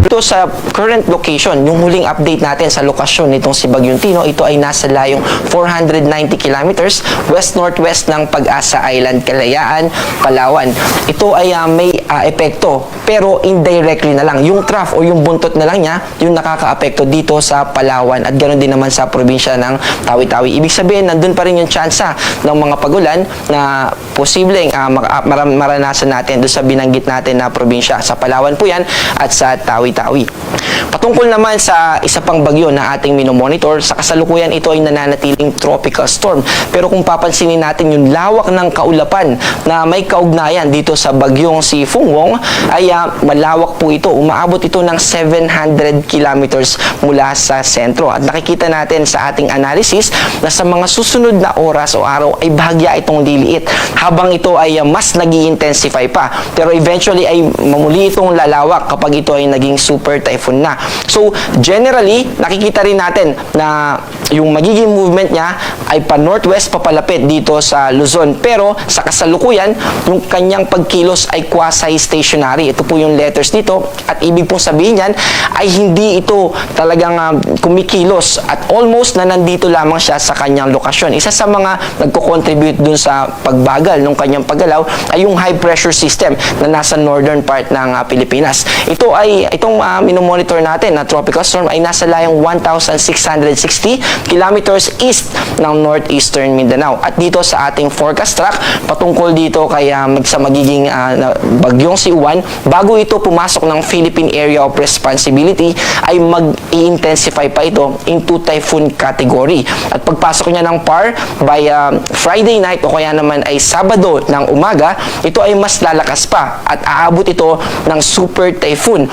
Ito sa current location, yung huling update natin sa lokasyon nitong si Bagyong Tino, ito ay nasa layong 490 kilometers west-northwest ng Pag-asa Island, Kalayaan, Palawan. Ito ay may epekto, pero indirectly na lang. Yung trough o yung buntot na lang niya, yung nakaka-apekto dito sa Palawan at ganoon din naman sa probinsya ng Tawi-Tawi. Ibig sabihin, nandun pa rin yung tsansa ng mga pagulan na posibleng maranasan natin doon sa binanggit natin na probinsya. Sa Palawan po yan at sa Tawi-Tawi. Patungkol naman sa isa pang bagyo na ating minomonitor, sa kasalukuyan ito ay nananatiling tropical storm. Pero kung papansinin natin yung lawak ng kaulapan na may kaugnayan dito sa bagyong si Fungwong, ay malawak po ito. Umaabot ito ng 700 kilometers mula sa sentro. At nakikita natin sa ating analysis na sa mga susunod na oras o araw ay bahagya itong liliit habang ito ay mas nag-i-intensify pa. Pero eventually ay mamuli itong lalawak kapag ito ay naging super typhoon na. So, generally, nakikita rin natin na yung magiging movement niya ay pa-northwest papalapit dito sa Luzon. Pero sa kasalukuyan, yung kanyang pagkilos ay quasi-stationary. Ito po yung letters dito. At ibig pong sabihin yan ay hindi ito talagang kumikilos at almost na nandito lamang siya sa kanyang lokasyon. Isa sa mga nagko-contribute dun sa pagbagal ng kanyang paggalaw ay yung high pressure system na nasa northern part ng Pilipinas. Itong minomonitor natin na tropical storm ay nasa layong 1,660 kilometers east ng northeastern Mindanao. At dito sa ating forecast track, patungkol dito kay sa magiging bagyong si Juan, bago ito pumasok ng Philippine Area of Responsibility, ay mag-i-intensify pa ito into typhoon category. At pagpasok niya ng PAR by Friday night o kaya naman ay Sabado ng umaga, ito ay mas lalakas pa at aabot ito ng super typhoon.